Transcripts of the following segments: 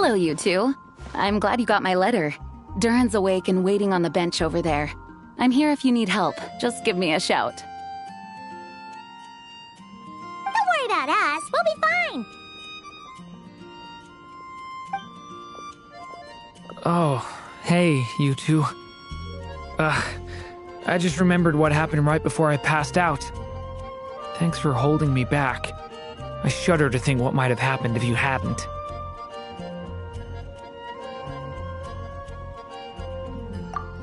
Hello, you two. I'm glad you got my letter. Durin's awake and waiting on the bench over there. I'm here if you need help. Just give me a shout. Don't worry about us. We'll be fine. Oh, hey, you two. I just remembered what happened right before I passed out. Thanks for holding me back. I shudder to think what might have happened if you hadn't.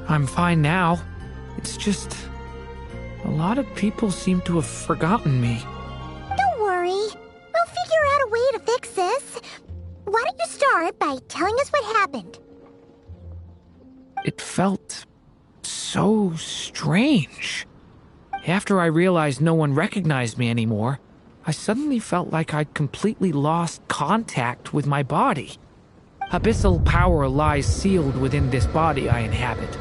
I'm fine now. It's just... a lot of people seem to have forgotten me. Don't worry. We'll figure out a way to fix this. Why don't you start by telling us what happened? It felt so strange. After I realized no one recognized me anymore, I suddenly felt like I'd completely lost contact with my body. Abyssal power lies sealed within this body I inhabit.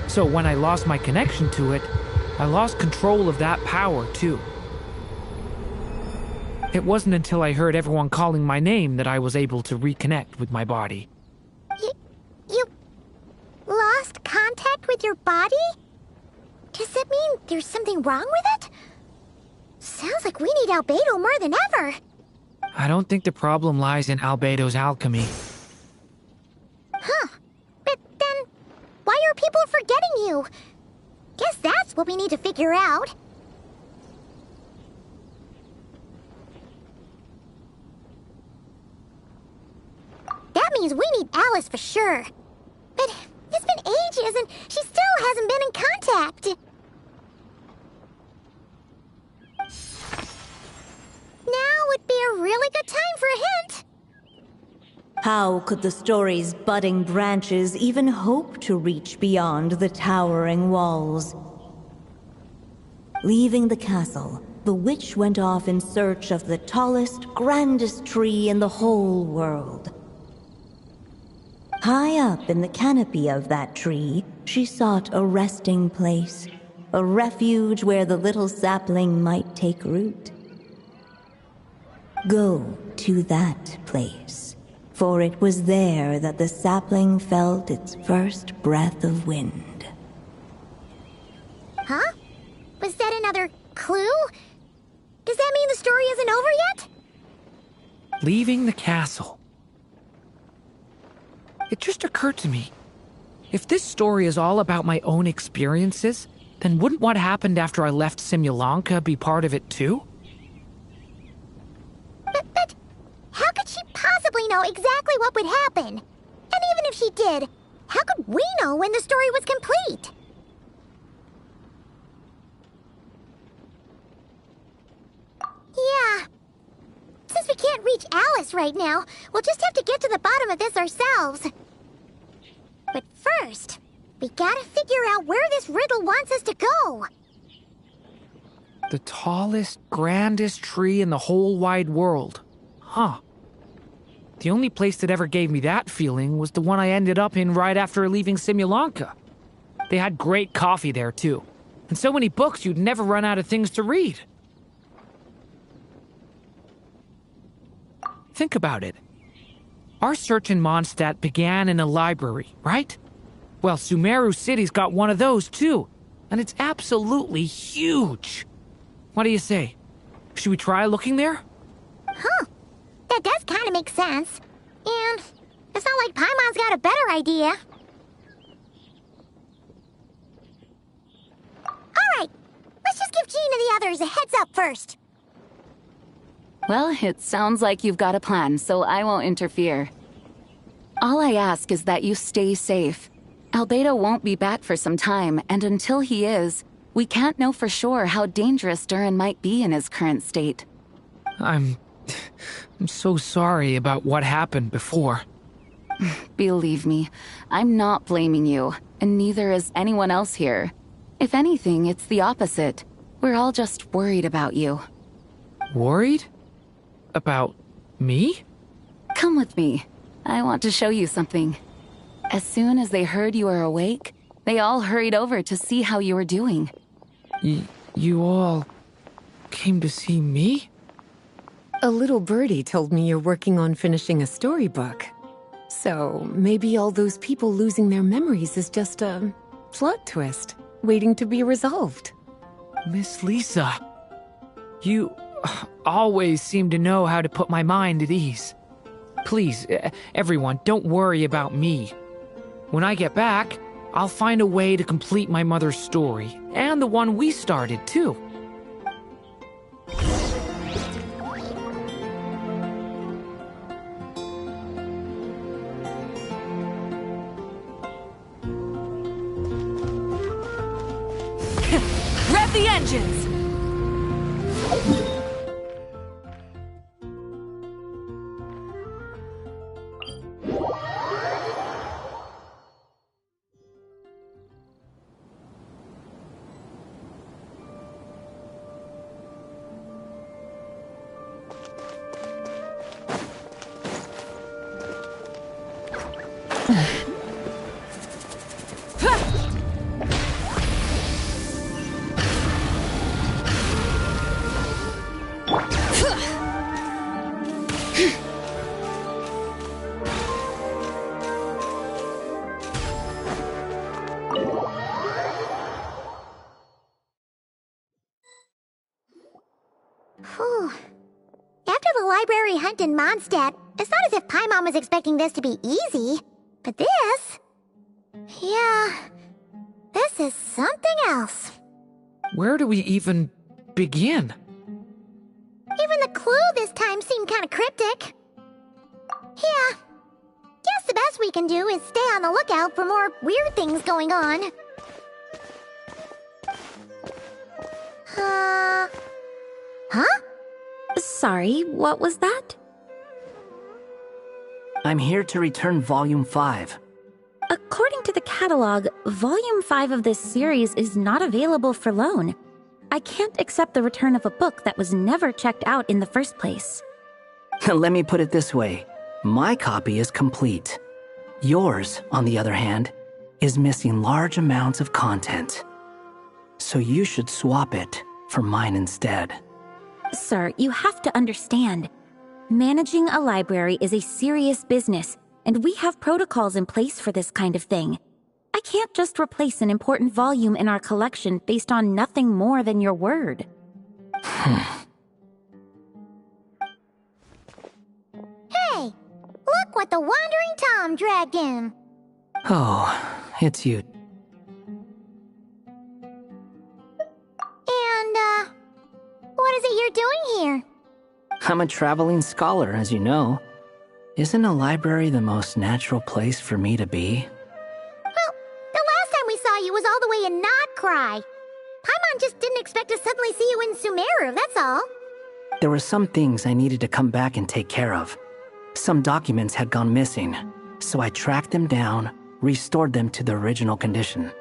So when I lost my connection to it, I lost control of that power too. It wasn't until I heard everyone calling my name that I was able to reconnect with my body. You lost contact with your body? Does that mean there's something wrong with it? Sounds like we need Albedo more than ever. I don't think the problem lies in Albedo's alchemy. Huh. But then, why are people forgetting you? Guess that's what we need to figure out. That means we need Alice for sure. But it's been ages and she still hasn't been in contact. Now would be a really good time for a hint. How could the story's budding branches even hope to reach beyond the towering walls? Leaving the castle, the witch went off in search of the tallest, grandest tree in the whole world. High up in the canopy of that tree, she sought a resting place, a refuge where the little sapling might take root. Go to that place, for it was there that the sapling felt its first breath of wind. Huh? Was that another clue? Does that mean the story isn't over yet? Leaving the castle. It just occurred to me. If this story is all about my own experiences, then wouldn't what happened after I left Simulanka be part of it too? But how could she possibly know exactly what would happen? And even if she did, how could we know when the story was complete? Yeah. Since we can't reach Alice right now, we'll just have to get to the bottom of this ourselves. But first, we gotta figure out where this riddle wants us to go. The tallest, grandest tree in the whole wide world. Huh. The only place that ever gave me that feeling was the one I ended up in right after leaving Simulanka. They had great coffee there, too. And so many books you'd never run out of things to read. Think about it. Our search in Mondstadt began in a library, right? Well, Sumeru City's got one of those, too. And it's absolutely huge. What do you say? Should we try looking there? Huh. That does kind of make sense. And it's not like Paimon's got a better idea. Alright, let's just give Jean and the others a heads up first. Well, it sounds like you've got a plan, so I won't interfere. All I ask is that you stay safe. Albedo won't be back for some time, and until he is, we can't know for sure how dangerous Durin might be in his current state. I'm so sorry about what happened before. Believe me, I'm not blaming you, and neither is anyone else here. If anything, it's the opposite. We're all just worried about you. Worried? About me? Come with me. I want to show you something. As soon as they heard you were awake, they all hurried over to see how you were doing. You all came to see me? A little birdie told me you're working on finishing a storybook. So maybe all those people losing their memories is just a plot twist, waiting to be resolved. Miss Lisa, you always seem to know how to put my mind at ease. Please, everyone, don't worry about me. When I get back, I'll find a way to complete my mother's story, and the one we started, too. Rev the engines! Whew. After the library hunt in Mondstadt, it's not as if Paimon was expecting this to be easy. But this... yeah... this is something else. Where do we even begin? Even the clue this time seemed kind of cryptic. Yeah. Guess the best we can do is stay on the lookout for more weird things going on. Huh? Sorry, what was that? I'm here to return Volume 5. According to the catalog, Volume 5 of this series is not available for loan. I can't accept the return of a book that was never checked out in the first place. Let me put it this way. My copy is complete. Yours, on the other hand, is missing large amounts of content. So you should swap it for mine instead. Sir, you have to understand. Managing a library is a serious business, and we have protocols in place for this kind of thing. I can't just replace an important volume in our collection based on nothing more than your word. Hey! Look what the Wandering Tom dragged in! Oh, it's you. And, what is it you're doing here? I'm a traveling scholar, as you know. Isn't a library the most natural place for me to be? Well, the last time we saw you was all the way in Nodcry. Paimon just didn't expect to suddenly see you in Sumeru, that's all. There were some things I needed to come back and take care of. Some documents had gone missing, so I tracked them down, restored them to their original condition.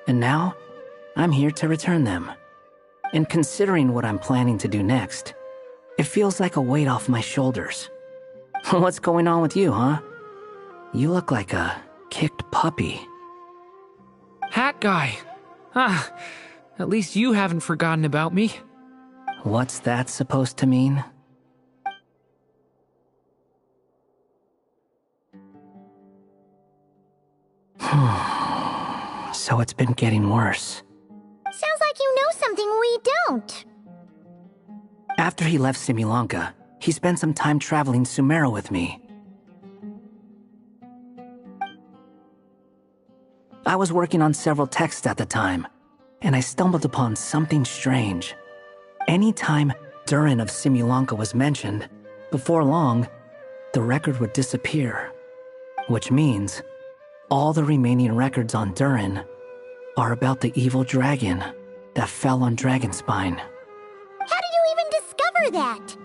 And now, I'm here to return them. And considering what I'm planning to do next, it feels like a weight off my shoulders. What's going on with you, huh? You look like a kicked puppy. Hat guy. At least you haven't forgotten about me. What's that supposed to mean? So it's been getting worse. Sounds like you know something we don't. After he left Simulanka, he spent some time traveling Sumeru with me. I was working on several texts at the time, and I stumbled upon something strange. Anytime Durin of Simulanka was mentioned, before long, the record would disappear. Which means, all the remaining records on Durin are about the evil dragon that fell on Dragonspine. How did you even discover that?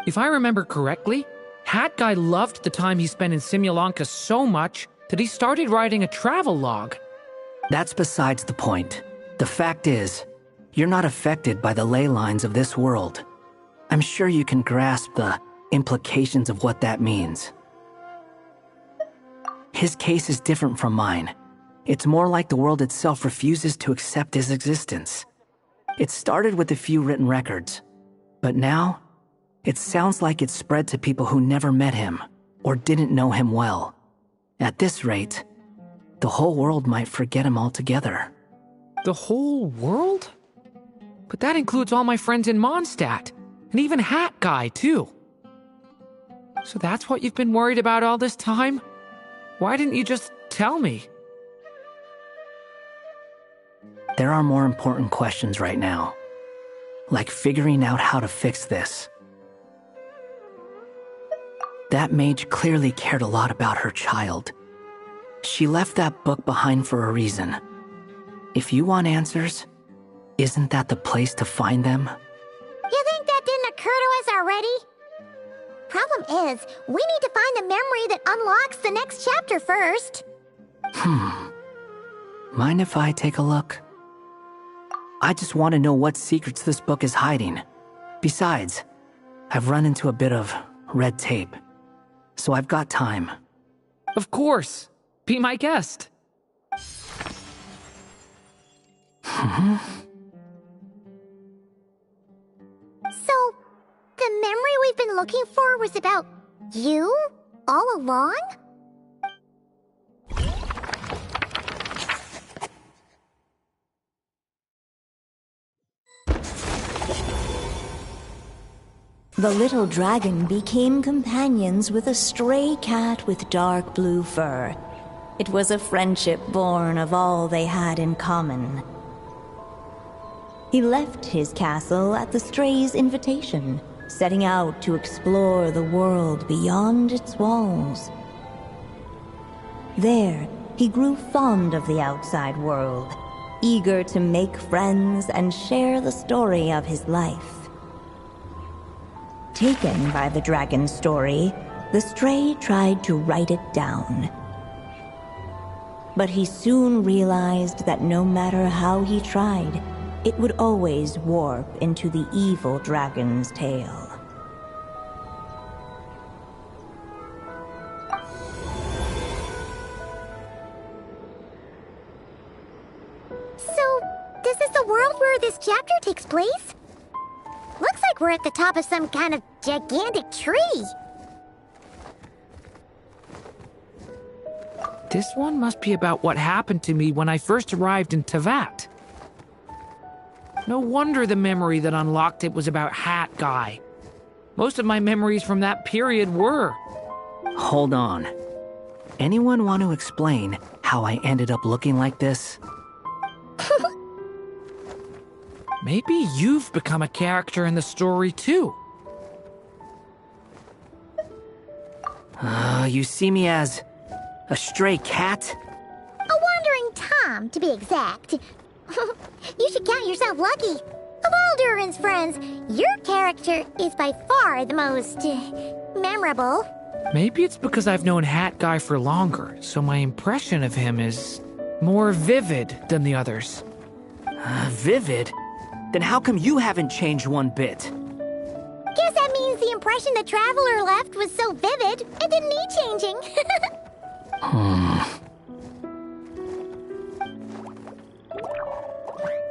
If I remember correctly, Hat Guy loved the time he spent in Simulanka so much that he started writing a travel log. That's besides the point. The fact is, you're not affected by the ley lines of this world. I'm sure you can grasp the implications of what that means. His case is different from mine. It's more like the world itself refuses to accept his existence. It started with a few written records, but now, it sounds like it's spread to people who never met him. or didn't know him well. At this rate, the whole world might forget him altogether. The whole world? But that includes all my friends in Mondstadt, and even Hat Guy, too. So that's what you've been worried about all this time? Why didn't you just tell me? There are more important questions right now, like figuring out how to fix this. That mage clearly cared a lot about her child. She left that book behind for a reason. If you want answers, isn't that the place to find them? You think that didn't occur to us already? Problem is, we need to find the memory that unlocks the next chapter first. Mind if I take a look? I just want to know what secrets this book is hiding. Besides, I've run into a bit of red tape, so I've got time. Of course. Be my guest. So, the memory we've been looking for was about you? All along? The little dragon became companions with a stray cat with dark blue fur. It was a friendship born of all they had in common. He left his castle at the stray's invitation, setting out to explore the world beyond its walls. There, he grew fond of the outside world, eager to make friends and share the story of his life. Taken by the dragon's story, the stray tried to write it down. But he soon realized that no matter how he tried, it would always warp into the evil dragon's tale. So, this is the world where this chapter takes place? Looks like we're at the top of some kind of gigantic tree. This one must be about what happened to me when I first arrived in Tevat. No wonder the memory that unlocked it was about Hat Guy. Most of my memories from that period were. Hold on. Anyone want to explain how I ended up looking like this? Maybe you've become a character in the story too. You see me as a stray cat? A wandering Tom, to be exact. You should count yourself lucky. Of all Durin's friends, your character is by far the most memorable. Maybe it's because I've known Hat Guy for longer, so my impression of him is more vivid than the others. Vivid? Then how come you haven't changed one bit? Guess that means the impression the traveler left was so vivid, it didn't need changing.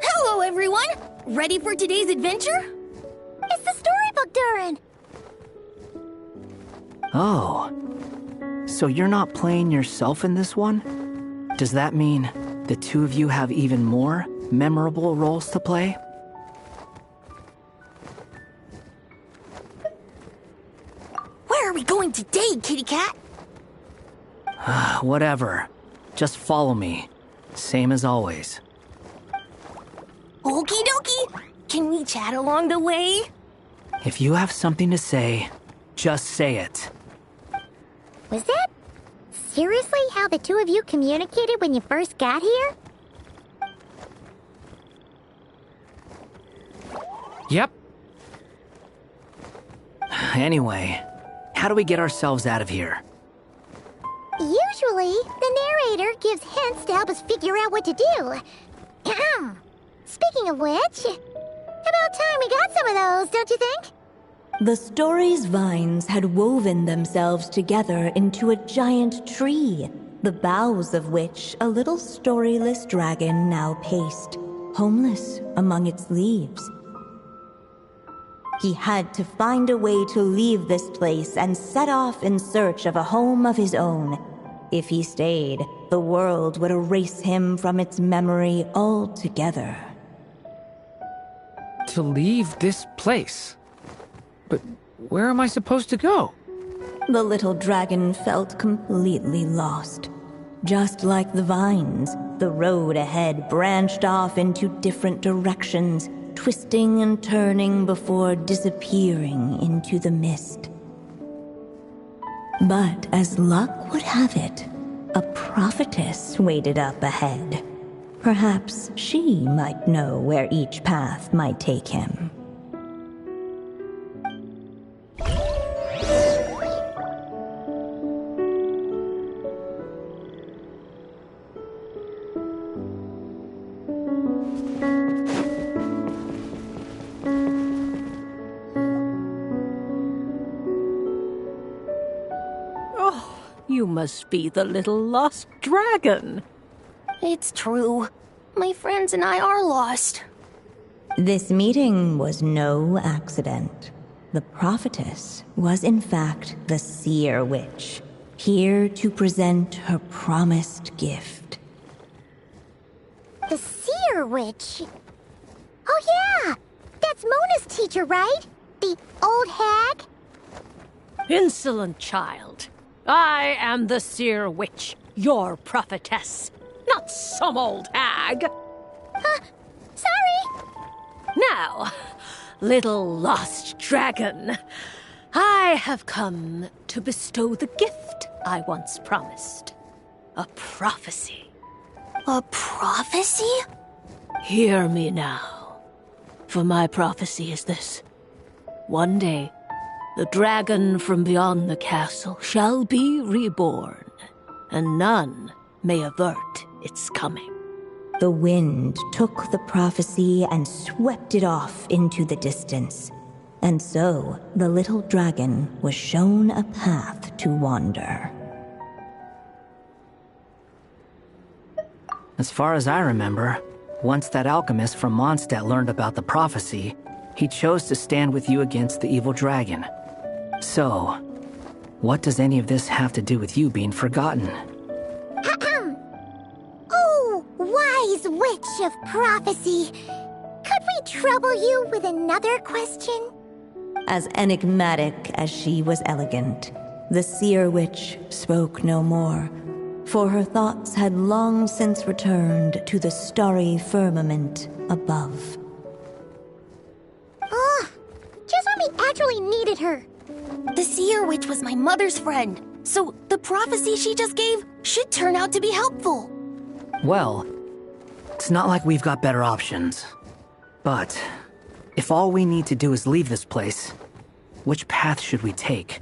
Hello, everyone! Ready for today's adventure? It's the storybook, Durin. Oh. So you're not playing yourself in this one? Does that mean the two of you have even more memorable roles to play? Where are we going today, kitty cat? Whatever. Just follow me. Same as always. Okie dokie! Can we chat along the way? If you have something to say, just say it. Was that seriously how the two of you communicated when you first got here? Yep. Anyway, how do we get ourselves out of here? Usually, the narrator gives hints to help us figure out what to do. Speaking of which, about time we got some of those, don't you think? The story's vines had woven themselves together into a giant tree, the boughs of which a little storyless dragon now paced, homeless among its leaves. He had to find a way to leave this place and set off in search of a home of his own. If he stayed, the world would erase him from its memory altogether. To leave this place? But where am I supposed to go? The little dragon felt completely lost. Just like the vines, the road ahead branched off into different directions, twisting and turning before disappearing into the mist. But as luck would have it, a prophetess waited up ahead. Perhaps she might know where each path might take him. You must be the little lost dragon. It's true. My friends and I are lost. This meeting was no accident. The prophetess was in fact the seer witch, here to present her promised gift. The seer witch? Oh yeah! That's Mona's teacher, right? The old hag? Insolent child. I am the seer witch, your prophetess, not some old hag. Sorry! Now, little lost dragon, I have come to bestow the gift I once promised. A prophecy. A prophecy? Hear me now, for my prophecy is this. One day, the dragon from beyond the castle shall be reborn, and none may avert its coming. The wind took the prophecy and swept it off into the distance. And so, the little dragon was shown a path to wander. As far as I remember, once that alchemist from Mondstadt learned about the prophecy, he chose to stand with you against the evil dragon. So, what does any of this have to do with you being forgotten? Oh, wise witch of prophecy. Could we trouble you with another question? As enigmatic as she was elegant, the seer witch spoke no more, for her thoughts had long since returned to the starry firmament above. Ugh, just when we actually needed her. The seer witch was my mother's friend, so the prophecy she just gave should turn out to be helpful. Well, it's not like we've got better options. But, if all we need to do is leave this place, which path should we take?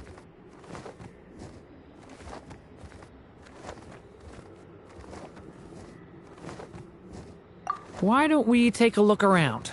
Why don't we take a look around?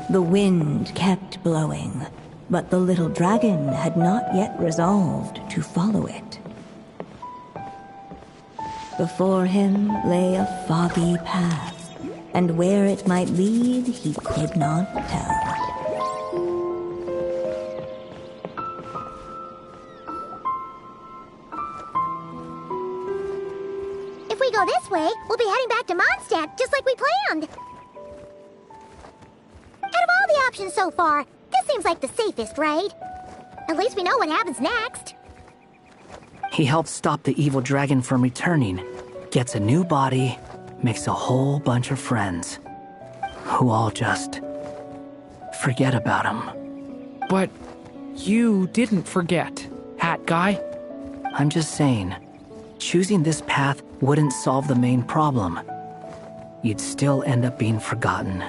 The wind kept blowing, but the little dragon had not yet resolved to follow it. Before him lay a foggy path, and where it might lead he could not tell. If we go this way, we'll be heading back to Mondstadt, just like we planned. Out of all the options so far, this seems like the safest, right? At least we know what happens next. He helps stop the evil dragon from returning, gets a new body, makes a whole bunch of friends, who all just forget about him. But you didn't forget, Hat Guy. I'm just saying, choosing this path wouldn't solve the main problem. You'd still end up being forgotten.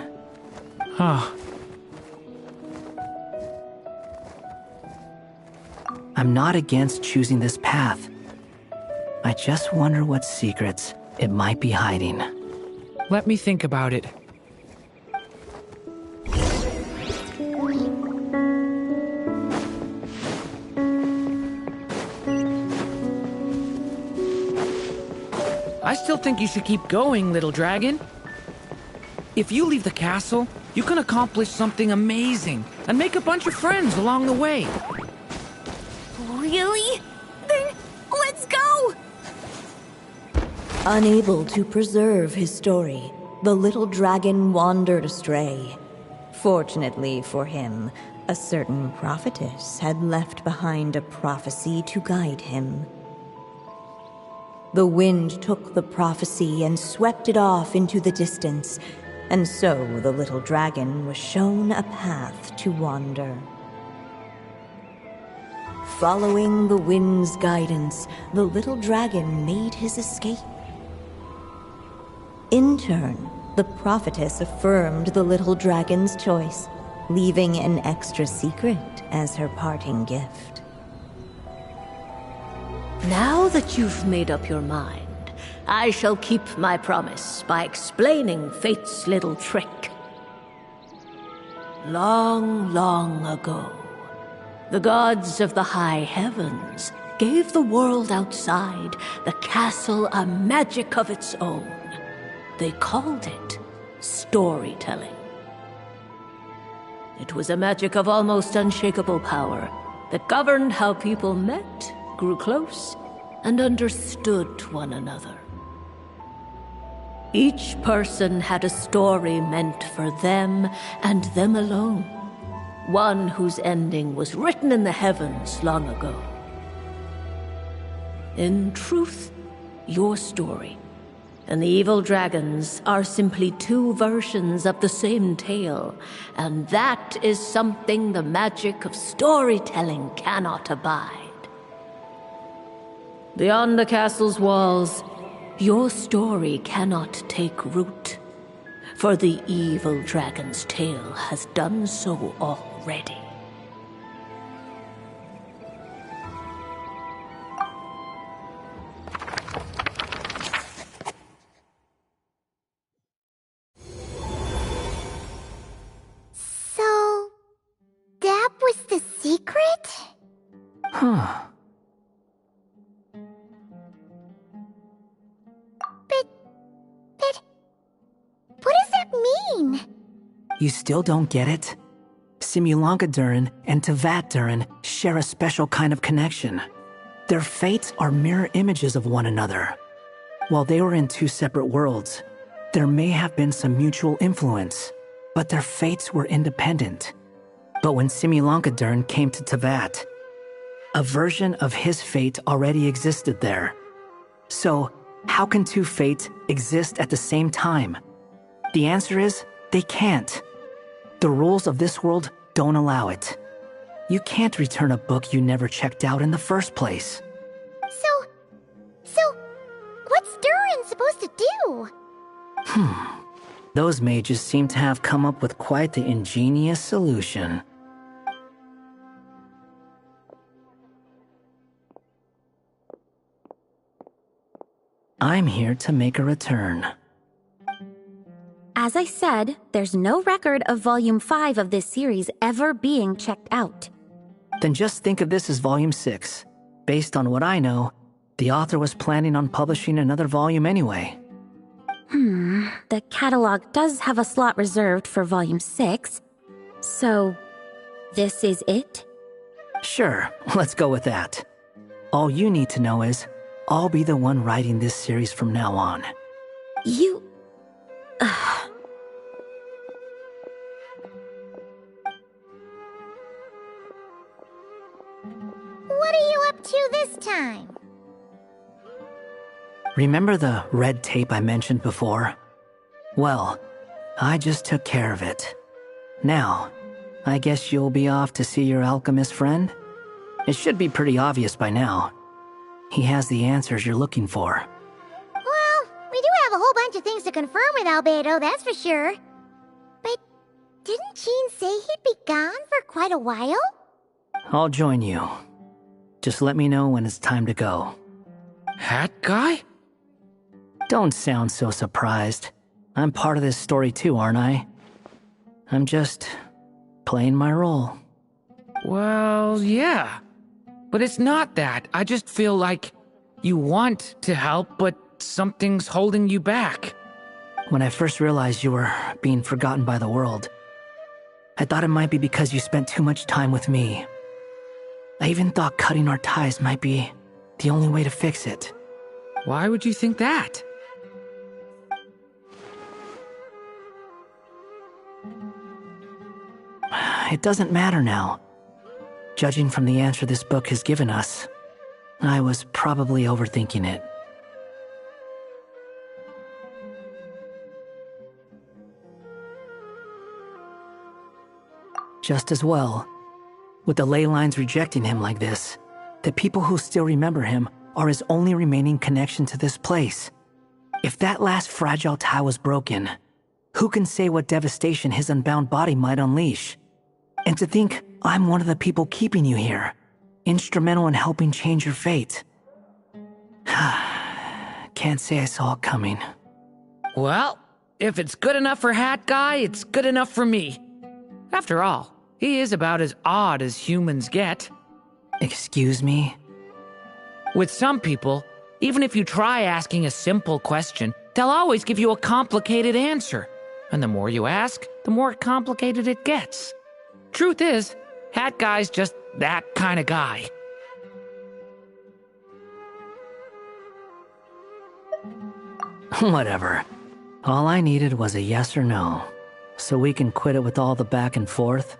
Huh. I'm not against choosing this path. I just wonder what secrets it might be hiding. Let me think about it. I still think you should keep going, little dragon. If you leave the castle, you can accomplish something amazing and make a bunch of friends along the way. Really? Then let's go! Unable to preserve his story, the little dragon wandered astray. Fortunately for him, a certain prophetess had left behind a prophecy to guide him. The wind took the prophecy and swept it off into the distance, and so the little dragon was shown a path to wander. Following the wind's guidance, the little dragon made his escape. In turn, the prophetess affirmed the little dragon's choice, leaving an extra secret as her parting gift. Now that you've made up your mind, I shall keep my promise by explaining fate's little trick. Long, long ago, the gods of the high heavens gave the world outside the castle a magic of its own. They called it storytelling. It was a magic of almost unshakable power that governed how people met, grew close, and understood one another. Each person had a story meant for them and them alone, one whose ending was written in the heavens long ago. In truth, your story and the evil dragons are simply two versions of the same tale, and that is something the magic of storytelling cannot abide. Beyond the castle's walls, your story cannot take root, for the evil dragon's tale has done so already. So, that was the secret? Huh. But what does that mean? You still don't get it? Simulanka Durin and pt4 Durin share a special kind of connection. Their fates are mirror images of one another. While they were in two separate worlds, there may have been some mutual influence, but their fates were independent. But when Simulanka Durin came to pt4, a version of his fate already existed there. So, how can two fates exist at the same time? The answer is, they can't. The rules of this world don't allow it. You can't return a book you never checked out in the first place. So, what's Durin supposed to do? Those mages seem to have come up with quite the ingenious solution. I'm here to make a return. As I said, there's no record of Volume 5 of this series ever being checked out. Then just think of this as Volume 6. Based on what I know, the author was planning on publishing another volume anyway. The catalog does have a slot reserved for Volume 6. So, this is it? Sure, let's go with that. All you need to know is, I'll be the one writing this series from now on. You... What are you up to this time? Remember the red tape I mentioned before? Well, I just took care of it. Now, I guess you'll be off to see your alchemist friend? It should be pretty obvious by now. He has the answers you're looking for. Well, we do have a whole bunch of things to confirm with Albedo, that's for sure. But didn't Jean say he'd be gone for quite a while? I'll join you. Just let me know when it's time to go. Hat guy? Don't sound so surprised. I'm part of this story too, aren't I? I'm just playing my role. Well, yeah. But it's not that. I just feel like you want to help, but something's holding you back. When I first realized you were being forgotten by the world, I thought it might be because you spent too much time with me. I even thought cutting our ties might be the only way to fix it. Why would you think that? It doesn't matter now. Judging from the answer this book has given us, I was probably overthinking it. Just as well. With the ley lines rejecting him like this, the people who still remember him are his only remaining connection to this place. If that last fragile tie was broken, who can say what devastation his unbound body might unleash? And to think I'm one of the people keeping you here, instrumental in helping change your fate. Can't say I saw it coming. Well, if it's good enough for Hat Guy, it's good enough for me. After all, he is about as odd as humans get. Excuse me? With some people, even if you try asking a simple question, they'll always give you a complicated answer. And the more you ask, the more complicated it gets. Truth is, Hat Guy's just that kind of guy. Whatever. All I needed was a yes or no, so we can quit it with all the back and forth.